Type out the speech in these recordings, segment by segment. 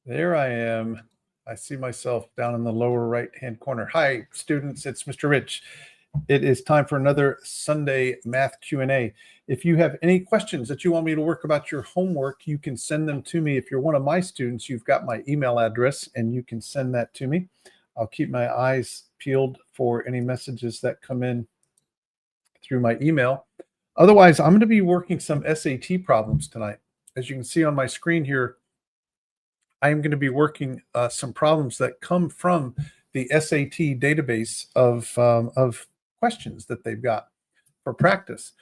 There I am. I see myself down in the lower right-hand corner. Hi, students. It's Mr. Rich. It is time for another Sunday math Q&A. If you have any questions that you want me to work about your homework, you can send them to me. If you're one of my students, you've got my email address and you can send that to me. I'll keep my eyes peeled for any messages that come in through my email. Otherwise, I'm going to be working some SAT problems tonight. As you can see on my screen here, I am going to be working some problems that come from the SAT database of questions that they've got for practice.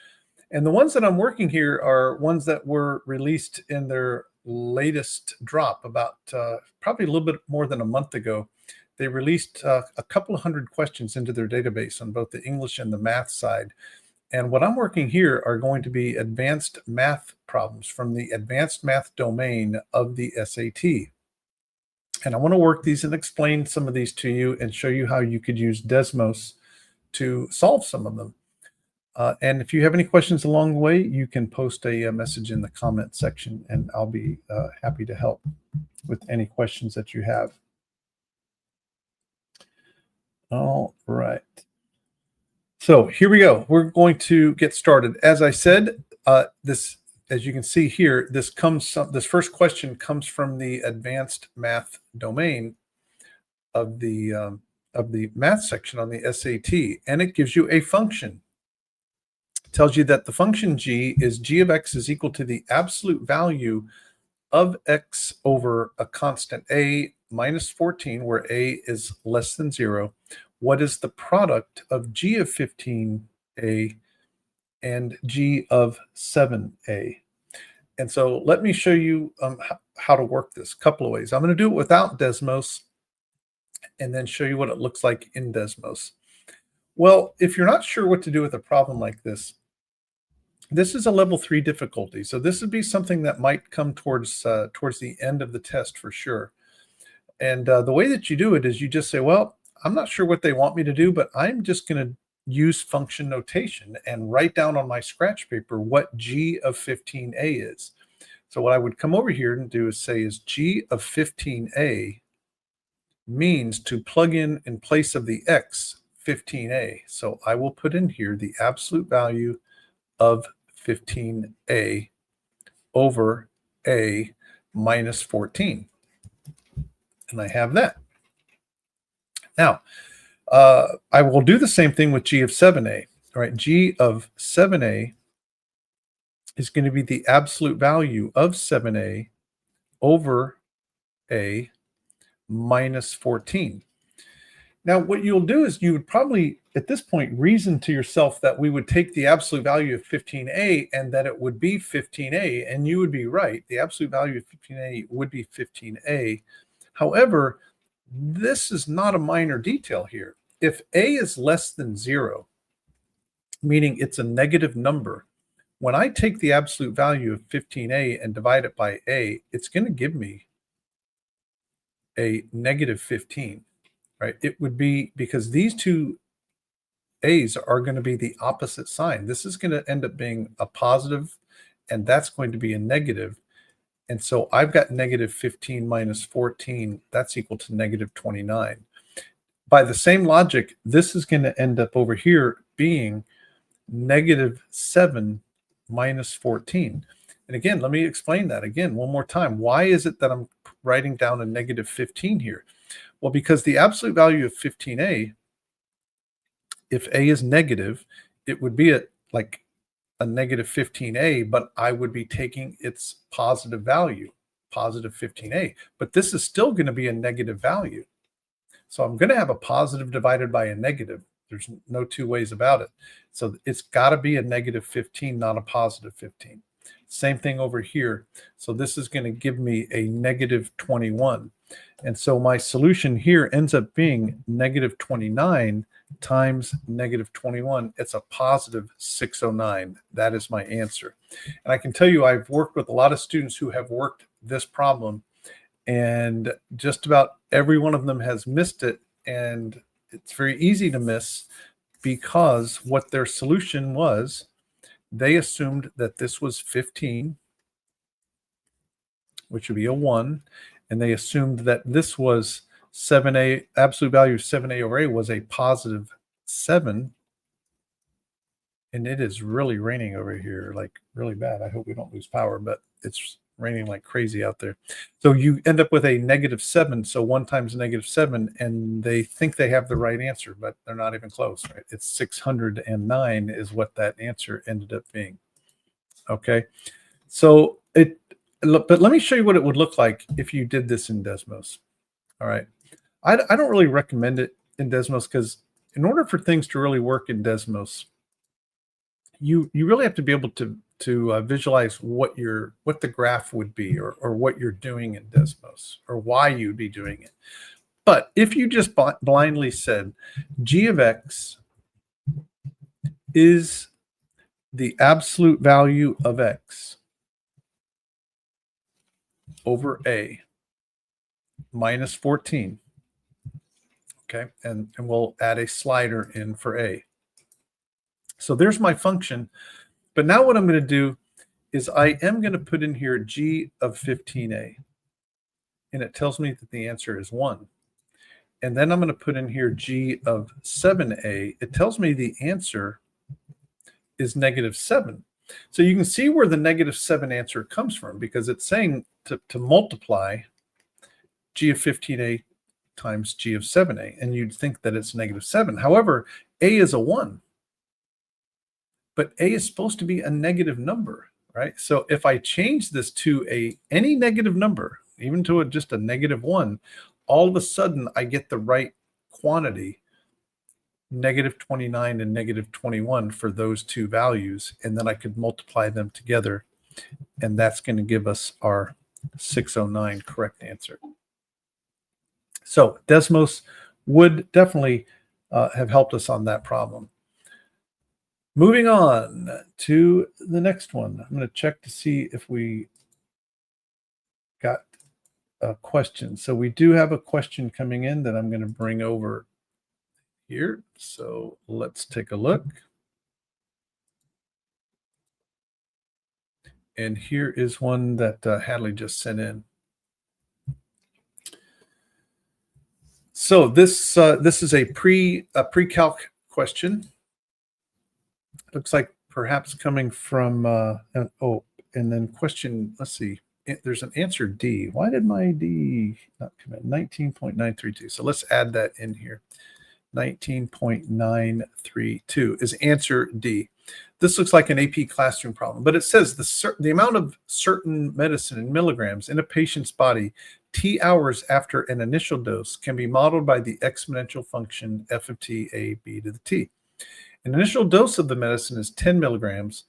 And the ones that I'm working here are ones that were released in their latest drop about probably a little bit more than a month ago. They released a couple of hundred questions into their database on both the English and the math side. And what I'm working here are going to be advanced math problems from the advanced math domain of the SAT. And I want to work these and explain some of these to you and show you how you could use Desmos to solve some of them. And if you have any questions along the way, you can post a message in the comment section and I'll be happy to help with any questions that you have. All right. So here we go. We're going to get started. As I said, as you can see here, this first question comes from the advanced math domain of the math section on the SAT, and it gives you a function. It tells you that the function g is g of x is equal to the absolute value of x over a constant a minus 14, where a is less than 0. What is the product of g of 15a and g of 7a? And so let me show you how to work this a couple of ways. I'm going to do it without Desmos and then show you what it looks like in Desmos. Well, if you're not sure what to do with a problem like this, this is a level 3 difficulty. So this would be something that might come towards the end of the test for sure. And the way that you do it is you just say, well, I'm not sure what they want me to do, but I'm just going to use function notation and write down on my scratch paper what g of 15a is. So what I would come over here and do is say is g of 15a means to plug in place of the x 15a. So I will put in here the absolute value of 15a over a minus 14. And I have that. Now, I will do the same thing with g of 7a. All right, g of 7a is going to be the absolute value of 7a over a minus 14. Now, what you'll do is you would probably, at this point, reason to yourself that we would take the absolute value of 15a and that it would be 15a, and you would be right. The absolute value of 15a would be 15a. However, this is not a minor detail here. If a is less than 0, meaning it's a negative number, when I take the absolute value of 15a and divide it by a, it's going to give me a negative 15, right? It would be, because these two a's are going to be the opposite sign. This is going to end up being a positive, and that's going to be a negative. And so I've got negative 15 minus 14. That's equal to negative 29. By the same logic, this is going to end up over here being negative 7 minus 14. And again, let me explain that again one more time. Why is it that I'm writing down a negative 15 here? Well, because the absolute value of 15a, if a is negative, it would be like a negative 15a, but I would be taking its positive value, positive 15a. But this is still going to be a negative value. So I'm going to have a positive divided by a negative. There's no two ways about it. So it's got to be a negative 15, not a positive 15. Same thing over here. So this is going to give me a negative 21. And so my solution here ends up being negative 29 times negative 21. It's a positive 609. That is my answer. And I can tell you, I've worked with a lot of students who have worked this problem, and just about every one of them has missed it. And it's very easy to miss because what their solution was, they assumed that this was 15, which would be a 1, and they assumed that this was 7a, absolute value of 7a over a was a positive 7. And it is really raining over here, like really bad. I hope we don't lose power, but it's raining like crazy out there. So you end up with a negative 7. So 1 times negative 7, and they think they have the right answer, but they're not even close, right? It's 609 is what that answer ended up being. Okay. So but let me show you what it would look like if you did this in Desmos. All right. I don't really recommend it in Desmos because in order for things to really work in Desmos, you really have to be able to visualize what the graph would be, or what you're doing in Desmos, or why you'd be doing it. But if you just blindly said g of x is the absolute value of x over a minus 14, okay, and we'll add a slider in for a. So there's my function. But now what I'm going to do is I am going to put in here g of 15a. And it tells me that the answer is 1. And then I'm going to put in here g of 7a. It tells me the answer is negative 7. So you can see where the negative 7 answer comes from, because it's saying to multiply g of 15a times g of 7a. And you'd think that it's negative 7. However, a is a 1. But a is supposed to be a negative number, right? So if I change this to any negative number, even to just a negative 1, all of a sudden I get the right quantity, negative 29 and negative 21 for those two values. And then I could multiply them together. And that's going to give us our 609 correct answer. So Desmos would definitely have helped us on that problem. Moving on to the next one. I'm going to check to see if we got a question. So we do have a question coming in that I'm going to bring over here. So let's take a look. And here is one that Hadley just sent in. So this is a pre-calc question. Looks like perhaps coming from and then question, let's see, there's an answer D. Why did my D not come in? 19.932. So let's add that in here. 19.932 is answer D. This looks like an AP classroom problem, but it says the amount of certain medicine in milligrams in a patient's body T hours after an initial dose can be modeled by the exponential function f of t a b to the t. An initial dose of the medicine is 10 milligrams,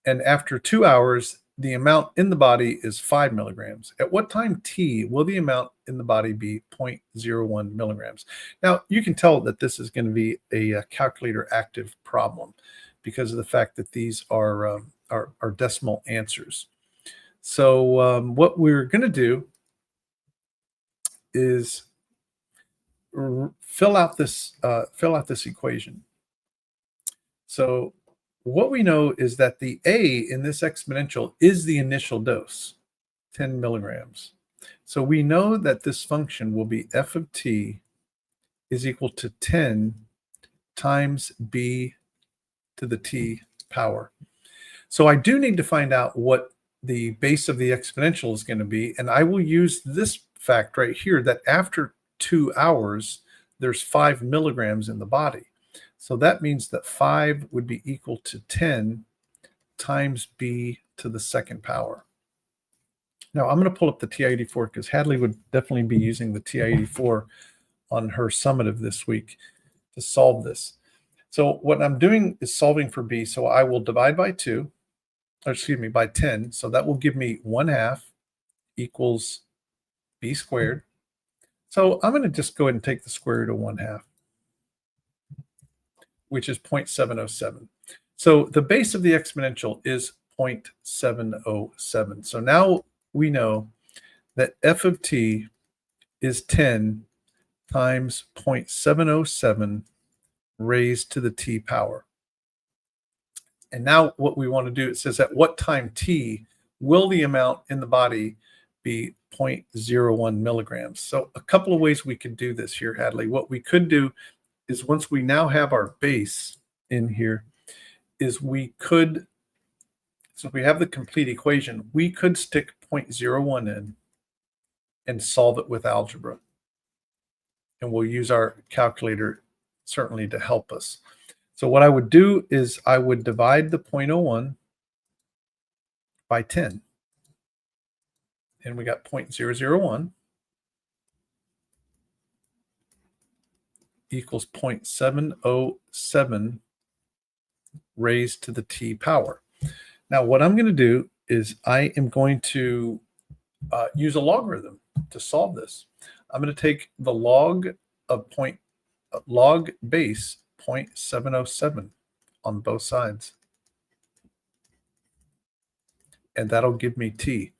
and after 2 hours, the amount in the body is 5 milligrams. At what time t will the amount in the body be 0.01 milligrams? Now, you can tell that this is going to be a calculator active problem because of the fact that these are decimal answers. So what we're going to do is fill out this equation. So what we know is that the a in this exponential is the initial dose, 10 milligrams. So we know that this function will be f of t is equal to 10 times b to the t power. So I do need to find out what the base of the exponential is going to be, and I will use this fact right here that after 2 hours, there's 5 milligrams in the body. So that means that 5 would be equal to 10 times b to the second power. Now I'm going to pull up the TI-84 because Hadley would definitely be using the TI-84 on her summative this week to solve this. So what I'm doing is solving for b. So I will divide by 2, or excuse me, by 10. So that will give me 1/2 equals b squared. So I'm going to just go ahead and take the square root of 1/2. Which is 0.707. So the base of the exponential is 0.707. So now we know that f of t is 10 times 0.707 raised to the t power. And now what we want to do, it says at what time t will the amount in the body be 0.01 milligrams. So a couple of ways we could do this here, Hadley. What we could do is once we now have our base in here, is we could, so we have the complete equation, we could stick 0.01 in and solve it with algebra. And we'll use our calculator certainly to help us. So what I would do is I would divide the 0.01 by 10. And we got 0.001 equals 0.707 raised to the t power. Now what I'm going to do is I am going to use a logarithm to solve this. I'm going to take the log of log base 0.707 on both sides. And that'll give me t.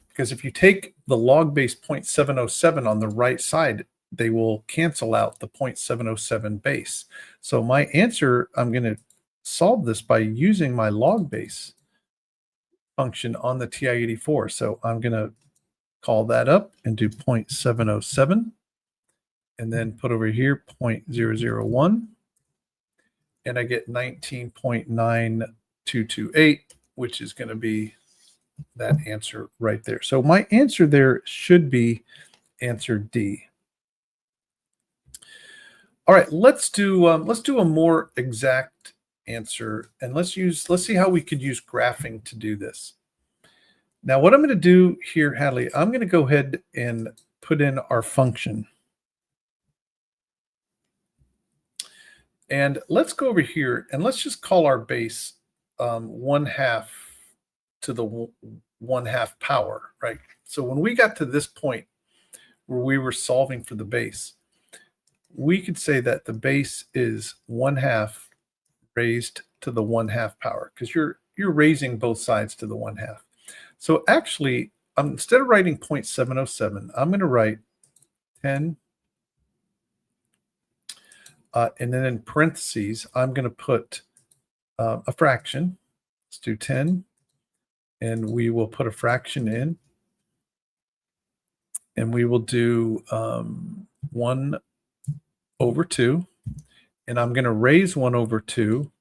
Because if you take the log base 0.707 on the right side, they will cancel out the 0.707 base. So my answer, I'm going to solve this by using my log base function on the TI-84. So I'm going to call that up and do 0.707 and then put over here 0.001 and I get 19.9228, which is going to be that answer right there. So my answer there should be answer D. All right, let's do a more exact answer, and let's see how we could use graphing to do this. Now, what I'm going to do here, Hadley, I'm going to go ahead and put in our function. And let's go over here and let's just call our base 1/2 to the 1/2 power, right? So when we got to this point where we were solving for the base, we could say that the base is 1/2 raised to the 1/2 power because you're raising both sides to the 1/2. So actually, instead of writing 0.707, I'm going to write 10. And then in parentheses, I'm going to put a fraction. Let's do 10. And we will put a fraction in. And we will do 1/2. And I'm going to raise 1/2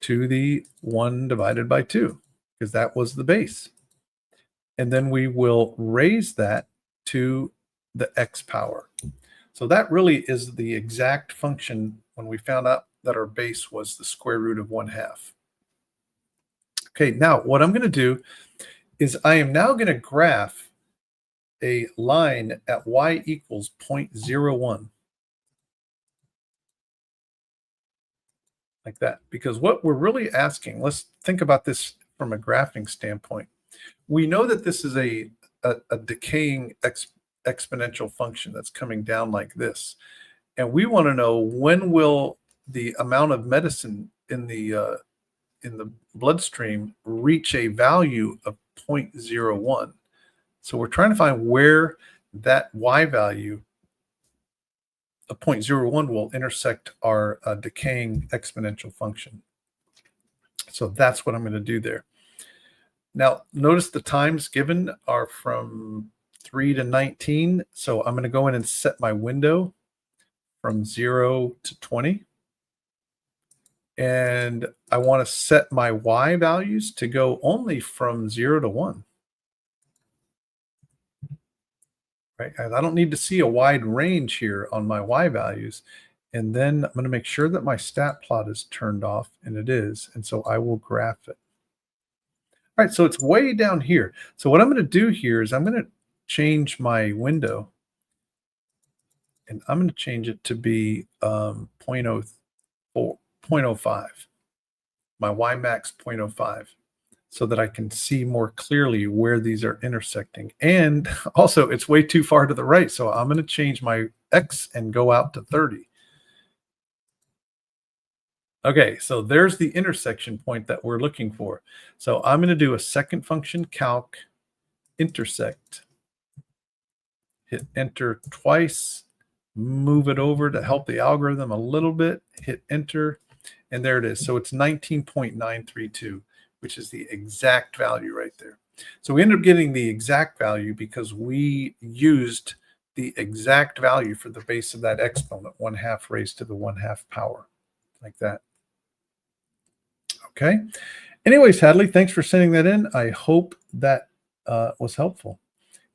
to the 1 divided by 2, because that was the base. And then we will raise that to the x power. So that really is the exact function when we found out that our base was the square root of 1/2. Okay, now what I'm going to do is I am now going to graph a line at y equals 0.01. Like that, because what we're really asking, let's think about this from a graphing standpoint. We know that this is a decaying exponential function that's coming down like this. And we want to know, when will the amount of medicine in the bloodstream reach a value of 0.01. So we're trying to find where that y value of 0.01 will intersect our decaying exponential function. So that's what I'm going to do there. Now, notice the times given are from 3 to 19. So I'm going to go in and set my window from 0 to 20. And I want to set my y values to go only from 0 to 1. Right? I don't need to see a wide range here on my y values. And then I'm going to make sure that my stat plot is turned off, and it is. And so I will graph it. All right, so it's way down here. So what I'm going to do here is I'm going to change my window. And I'm going to change it to be 0.05. My y max 0.05. So that I can see more clearly where these are intersecting. And also, it's way too far to the right. So I'm going to change my x and go out to 30. Okay, so there's the intersection point that we're looking for. So I'm going to do a second function calc intersect. Hit enter twice. Move it over to help the algorithm a little bit. Hit enter. And there it is. So it's 19.932. Which is the exact value right there. So we ended up getting the exact value because we used the exact value for the base of that exponent, 1/2 raised to the 1/2 power, like that. Okay. Anyways, Hadley, thanks for sending that in. I hope that was helpful.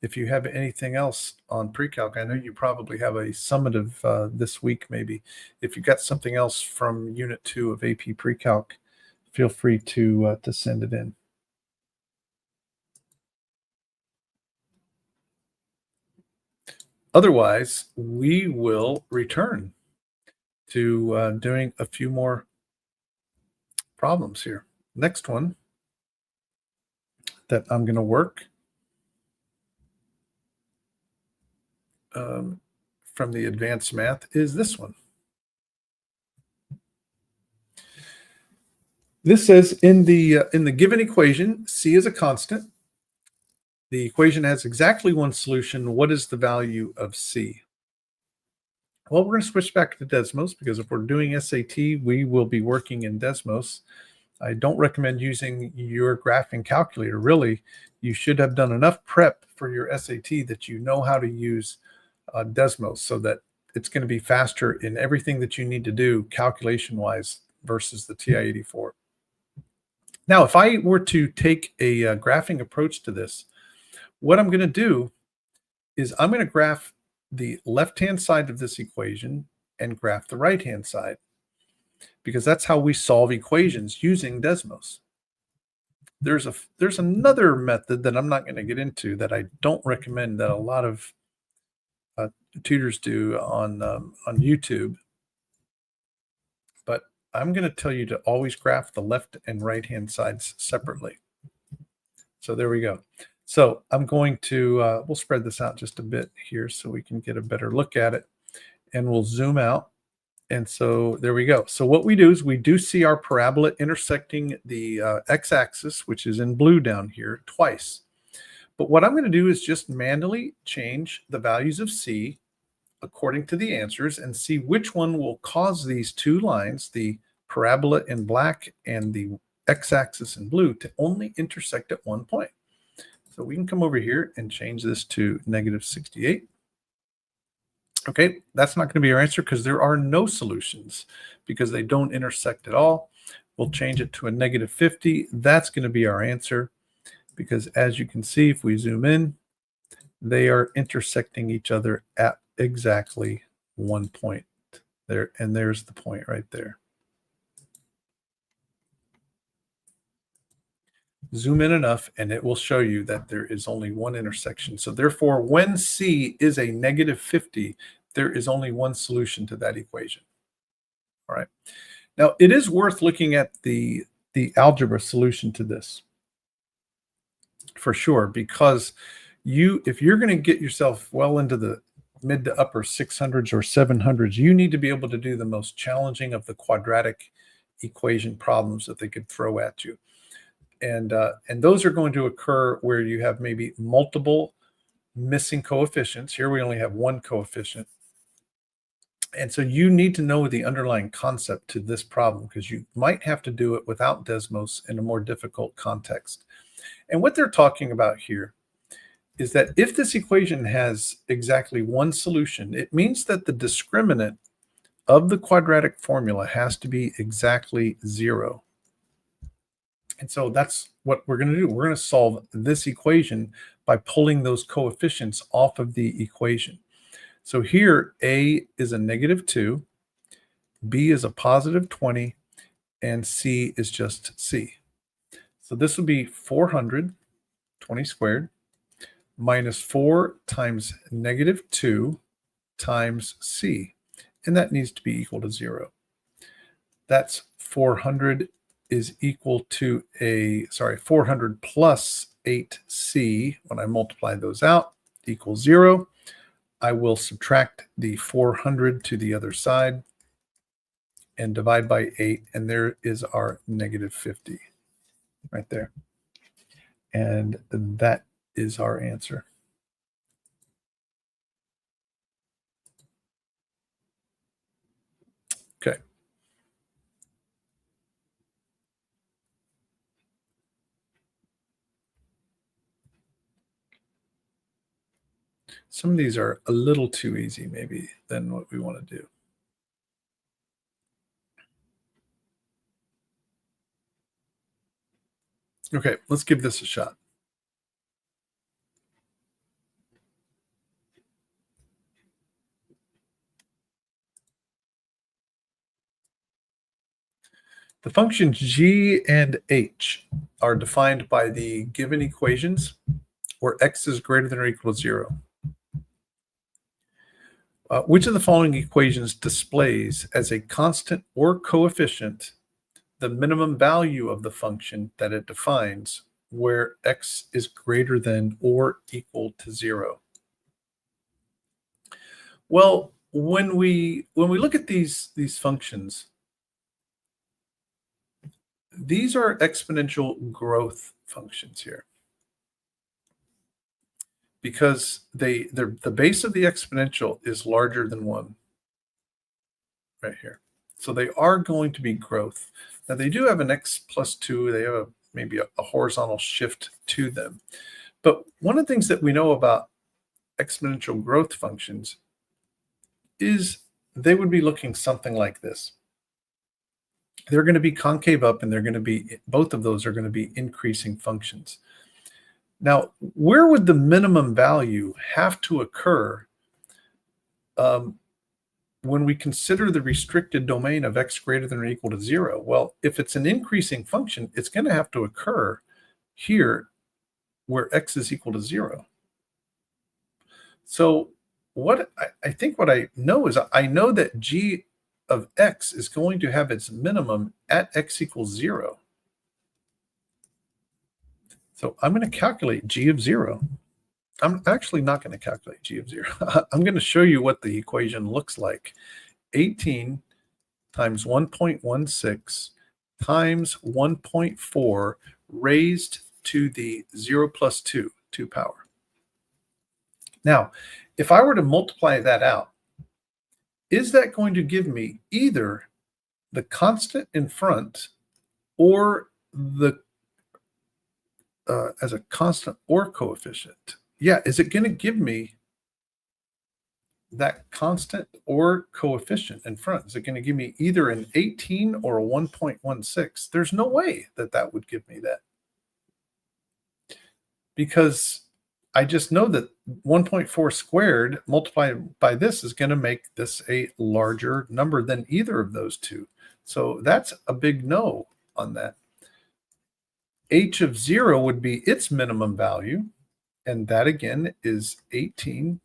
If you have anything else on pre-calc, I know you probably have a summative this week, maybe. If you got something else from Unit 2 of AP Pre-Calc, feel free to send it in. Otherwise, we will return to doing a few more problems here. Next one that I'm going to work from the advanced math is this one. This says in the given equation, C is a constant. The equation has exactly one solution. What is the value of C? Well, we're going to switch back to Desmos because if we're doing SAT, we will be working in Desmos. I don't recommend using your graphing calculator. Really, you should have done enough prep for your SAT that you know how to use Desmos so that it's going to be faster in everything that you need to do calculation-wise versus the TI-84. Now, if I were to take a graphing approach to this, what I'm going to do is I'm going to graph the left-hand side of this equation and graph the right-hand side, because that's how we solve equations using Desmos. There's another method that I'm not going to get into that I don't recommend that a lot of tutors do on YouTube, but I'm going to tell you to always graph the left and right-hand sides separately. So there we go. So I'm going to, we'll spread this out just a bit here so we can get a better look at it, and we'll zoom out. And so there we go. So what we do is we do see our parabola intersecting the x-axis, which is in blue down here, twice. But what I'm going to do is just manually change the values of C according to the answers and see which one will cause these two lines, the parabola in black and the x-axis in blue, to only intersect at one point. So we can come over here and change this to -68. Okay, that's not going to be our answer because there are no solutions because they don't intersect at all. We'll change it to a -50. That's going to be our answer because, as you can see, if we zoom in, they are intersecting each other at exactly one point there. And there's the point right there. Zoom in enough and it will show you that there is only one intersection. So therefore, when C is a -50, there is only one solution to that equation. All right. Now, it is worth looking at the algebra solution to this for sure, because if you're going to get yourself well into the mid to upper 600s or 700s, you need to be able to do the most challenging of the quadratic equation problems that they could throw at you. And those are going to occur where you have maybe multiple missing coefficients. Here we only have one coefficient. And so you need to know the underlying concept to this problem because you might have to do it without Desmos in a more difficult context. And what they're talking about here is that if this equation has exactly one solution, it means that the discriminant of the quadratic formula has to be exactly 0. And so that's what we're going to do. We're going to solve this equation by pulling those coefficients off of the equation. So here, A is a -2, B is a +20, and C is just C. So this would be 400, 20 squared, minus 4 times -2 times C. And that needs to be equal to 0. That's 400 is equal to 400 plus 8C. When I multiply those out, equals 0. I will subtract the 400 to the other side and divide by 8, and there is our -50 right there. And that is our answer. Okay. Some of these are a little too easy maybe than what we want to do. Okay, let's give this a shot. The functions g and h are defined by the given equations where x is greater than or equal to 0. Which of the following equations displays as a constant or coefficient the minimum value of the function that it defines where x is greater than or equal to 0? Well, when we look at these functions, these are exponential growth functions here because the base of the exponential is larger than 1 right here. So they are going to be growth. Now they do have an x plus 2. They have maybe a horizontal shift to them. But one of the things that we know about exponential growth functions is they would be looking something like this. They're going to be concave up, and they're going to be, both of those are going to be increasing functions. Now, where would the minimum value have to occur when we consider the restricted domain of x greater than or equal to 0? Well, if it's an increasing function, it's going to have to occur here where x is equal to 0. So what I think what I know is I know that g of x is going to have its minimum at x equals 0. So I'm going to calculate g of 0. I'm actually not going to calculate g of 0. I'm going to show you what the equation looks like. 18 times 1.16 times 1.4 raised to the 0 plus 2 power. Now, if I were to multiply that out, is that going to give me either the constant in front or the as a constant or coefficient? Yeah, is it going to give me that constant or coefficient in front? Is it going to give me either an 18 or a 1.16? There's no way that that would give me that, because I just know that 1.4 squared multiplied by this is going to make this a larger number than either of those two. So that's a big no on that. H of 0 would be its minimum value, and that again is 18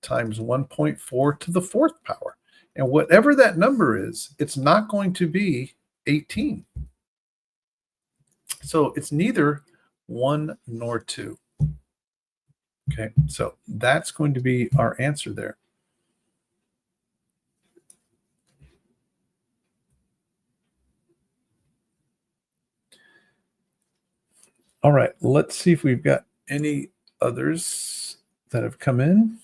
times 1.4 to the 4th power. And whatever that number is, it's not going to be 18. So it's neither 1 nor 2. Okay, so that's going to be our answer there. All right, let's see if we've got any others that have come in.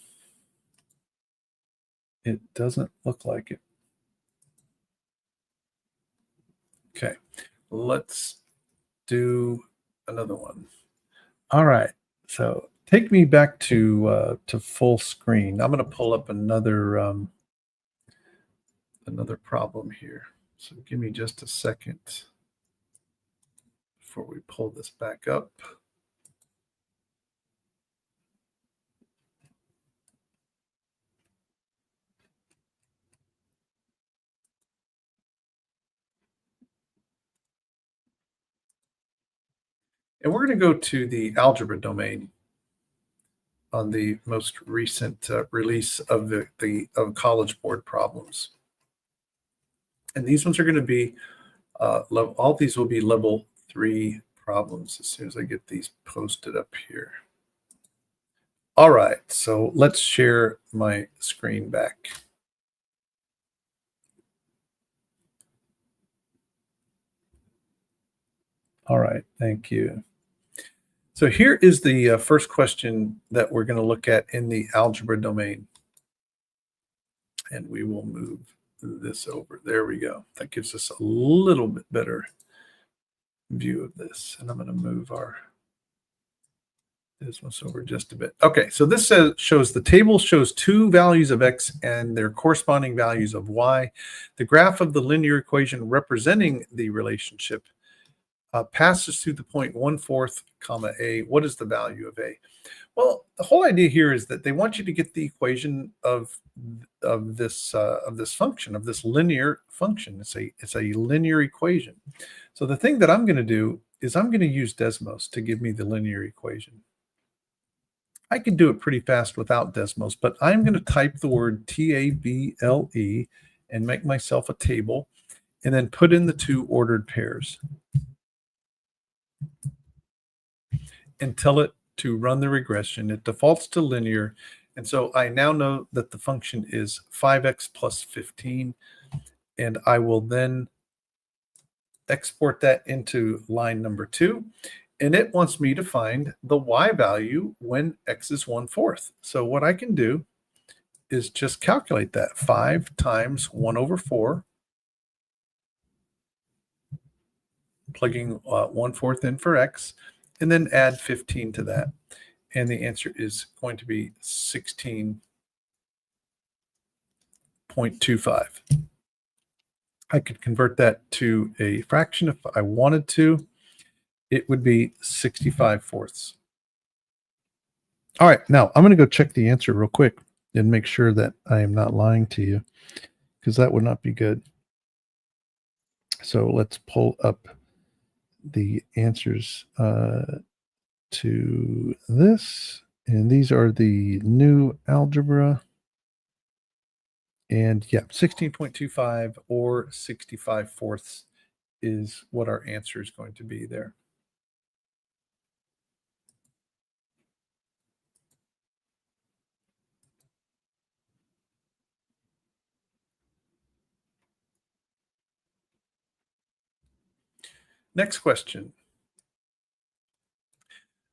It doesn't look like it. Okay, let's do another one. All right, so take me back to full screen. I'm going to pull up another problem here. So give me just a second before we pull this back up. And we're going to go to the algebra domain on the most recent release of the College Board problems. And these ones are going to be, all these will be level 3 problems as soon as I get these posted up here. All right, so let's share my screen back. All right, thank you. So here is the first question that we're going to look at in the algebra domain. And we will move this over. There we go. That gives us a little bit better view of this. And I'm going to move this one over just a bit. Okay, so this shows the table shows two values of x and their corresponding values of y. The graph of the linear equation representing the relationship passes through the point 1/4, comma a. What is the value of a? Well, the whole idea here is that they want you to get the equation of this function, of this linear function. It's a linear equation. So the thing that I'm going to do is I'm going to use Desmos to give me the linear equation. I can do it pretty fast without Desmos, but I'm going to type the word table and make myself a table and then put in the two ordered pairs and tell it to run the regression. It defaults to linear. And so I now know that the function is 5x plus 15. And I will then export that into line number 2. And it wants me to find the y value when x is 1/4. So what I can do is just calculate that. 5 times 1/4, plugging 1/4 in for x, and then add 15 to that. And the answer is going to be 16.25. I could convert that to a fraction if I wanted to. It would be 65/4. All right, now I'm going to go check the answer real quick and make sure that I am not lying to you, because that would not be good. So let's pull up the answers to this. And these are the new algebra. And yeah, 16.25 or 65/4 is what our answer is going to be there. Next question.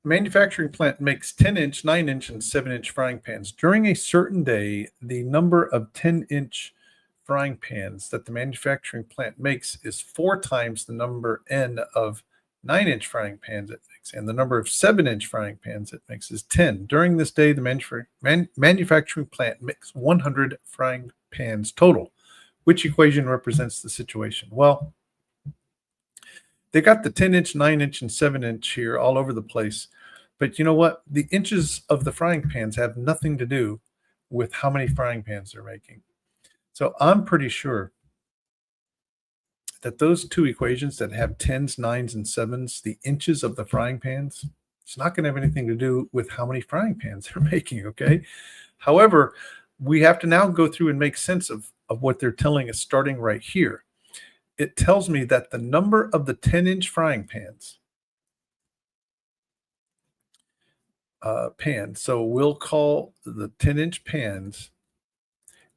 A manufacturing plant makes 10-inch, 9-inch, and 7-inch frying pans. During a certain day, the number of 10-inch frying pans that the manufacturing plant makes is 4 times the number n of 9-inch frying pans it makes, and the number of 7-inch frying pans it makes is 10. During this day, the manufacturing plant makes 100 frying pans total. Which equation represents the situation? Well, they got the 10-inch, 9-inch, and 7-inch here all over the place. But you know what? The inches of the frying pans have nothing to do with how many frying pans they're making. So I'm pretty sure that those two equations that have 10s, 9s, and 7s, the inches of the frying pans, it's not going to have anything to do with how many frying pans they're making, okay? However, we have to now go through and make sense of what they're telling us starting right here. It tells me that the number of the 10-inch frying pans, so we'll call the 10-inch pans,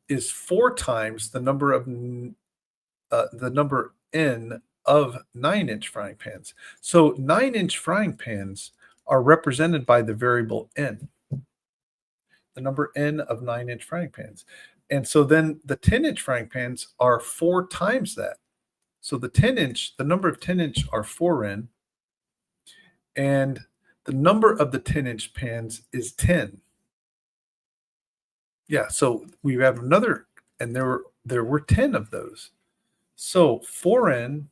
is 4 times the number of n of 9-inch frying pans. So 9-inch frying pans are represented by the variable n, the number n of 9-inch frying pans. And so then the 10-inch frying pans are 4 times that. So the number of 10-inch are 4n, and the number of the 10-inch pans is 10. Yeah, so we have another, and there were 10 of those. So 4n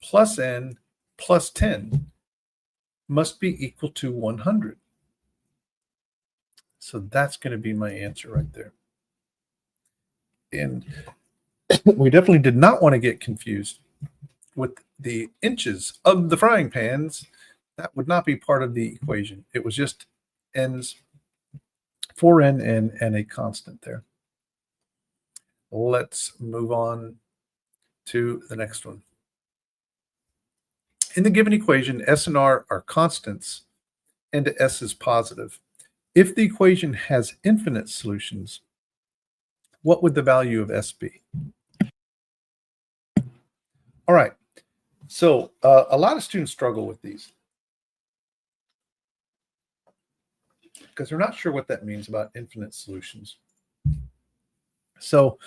plus n plus 10 must be equal to 100. So that's going to be my answer right there. And we definitely did not want to get confused with the inches of the frying pans. That would not be part of the equation. It was just n's, 4n and a constant there. Let's move on to the next one. In the given equation, S and R are constants and S is positive. If the equation has infinite solutions, what would the value of S be? All right, so a lot of students struggle with these because they're not sure what that means about infinite solutions. So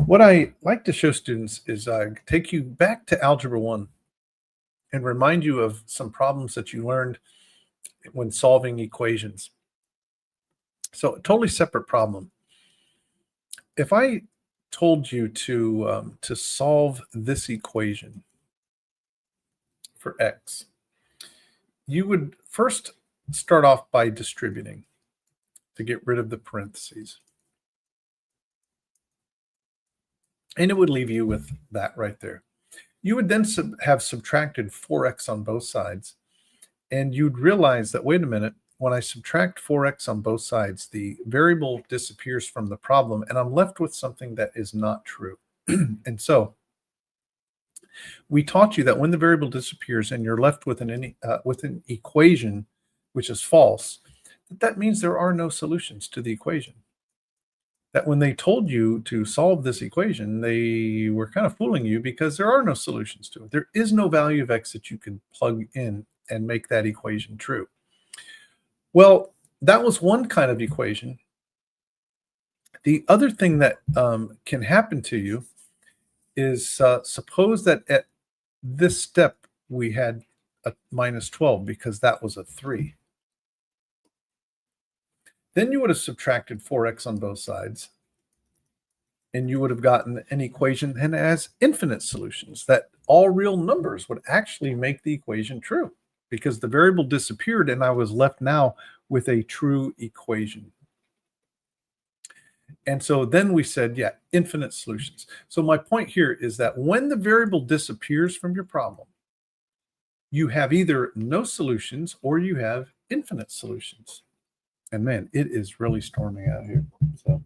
what I like to show students is take you back to Algebra 1 and remind you of some problems that you learned when solving equations. So a totally separate problem. If I told you to solve this equation for x, you would first start off by distributing to get rid of the parentheses. And it would leave you with that right there. You would then have subtracted 4x on both sides, and you'd realize that, wait a minute, when I subtract 4x on both sides, the variable disappears from the problem, and I'm left with something that is not true. And so we taught you that when the variable disappears and you're left with an equation which is false, that means there are no solutions to the equation. That when they told you to solve this equation, they were kind of fooling you because there are no solutions to it. There is no value of x that you can plug in and make that equation true. Well, that was one kind of equation. The other thing that can happen to you is suppose that at this step we had a minus 12 because that was a 3. Then you would have subtracted 4x on both sides, and you would have gotten an equation that has infinite solutions, that all real numbers would actually make the equation true because the variable disappeared and I was left now with a true equation. And so then we said, yeah, infinite solutions. So my point here is that when the variable disappears from your problem, you have either no solutions or you have infinite solutions. And man, it is really storming out here. So,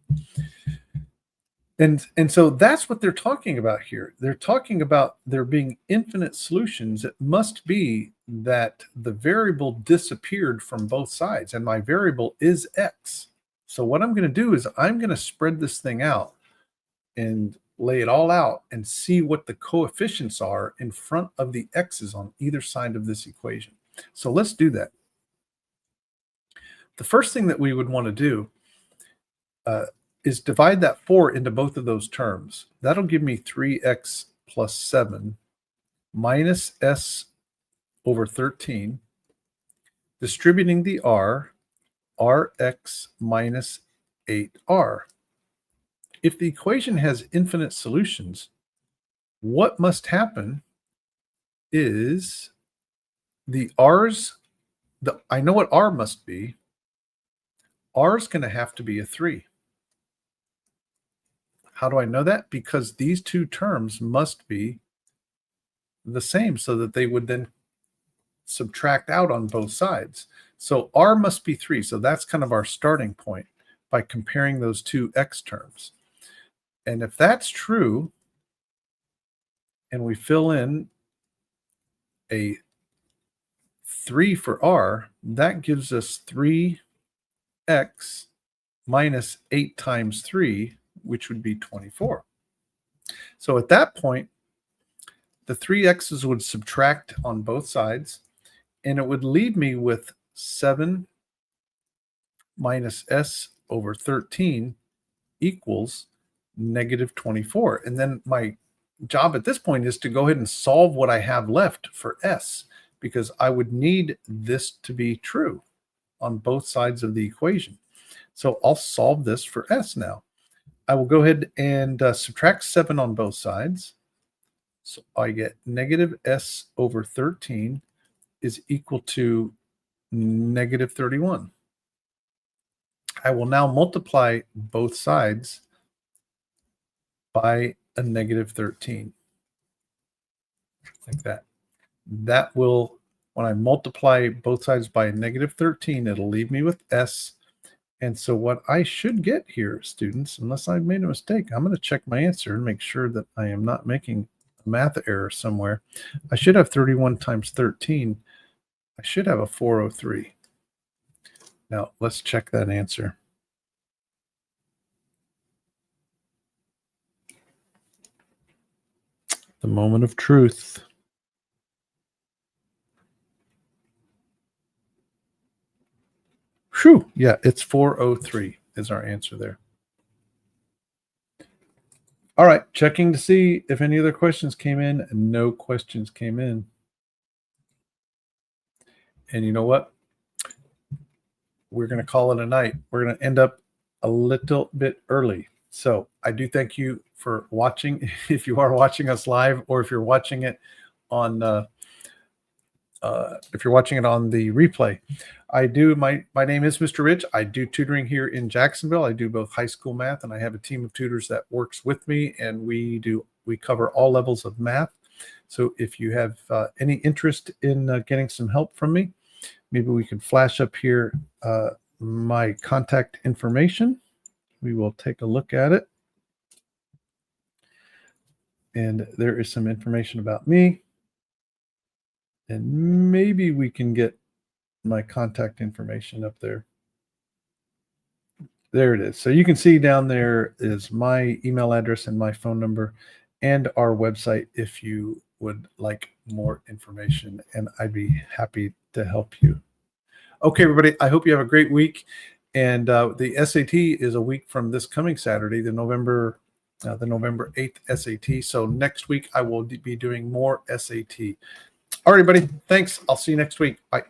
and so that's what they're talking about here. They're talking about there being infinite solutions. It must be that the variable disappeared from both sides, and my variable is x. So what I'm going to do is I'm going to spread this thing out and lay it all out and see what the coefficients are in front of the x's on either side of this equation. So let's do that. The first thing that we would want to do is divide that 4 into both of those terms. That'll give me 3x plus 7 minus s over 13, distributing the r, rx minus 8r. If the equation has infinite solutions, what must happen is I know what r must be. R is going to have to be a 3. How do I know that? Because these two terms must be the same so that they would then subtract out on both sides. So R must be 3. So that's kind of our starting point by comparing those two x terms. And if that's true, and we fill in a 3 for R, that gives us 3x minus 8 times 3, which would be 24. So at that point, the 3x's would subtract on both sides, and it would leave me with 7 minus s over 13 equals negative 24. And then my job at this point is to go ahead and solve what I have left for s, because I would need this to be true on both sides of the equation. So I'll solve this for s now. I will go ahead and subtract 7 on both sides. So I get negative s over 13 is equal to negative 31. I will now multiply both sides by a negative 13. Like that. That will, when I multiply both sides by a negative 13, it'll leave me with s. And so what I should get here, students, unless I've made a mistake, I'm going to check my answer and make sure that I am not making a math error somewhere. I should have 31 times 13. I should have a 403. Now, let's check that answer. The moment of truth. Whew, yeah, it's 403 is our answer there. All right, checking to see if any other questions came in. No questions came in. And you know what? we're going to call it a night. We're going to end up a little bit early. So I do thank you for watching. If you are watching us live, or if you're watching it on the replay, my name is Mr. Rich. I do tutoring here in Jacksonville. I do both high school math, and I have a team of tutors that works with me, and we cover all levels of math. So if you have any interest in getting some help from me, maybe we can flash up here my contact information. We will take a look at it. And there is some information about me. And maybe we can get my contact information up there. There it is. So you can see down there is my email address and my phone number and our website if you would like more information, and I'd be happy to help you. Okay, everybody, I hope you have a great week. And the SAT is a week from this coming Saturday, the November 8th SAT. So next week I will be doing more SAT. All right, everybody, thanks. I'll see you next week. Bye.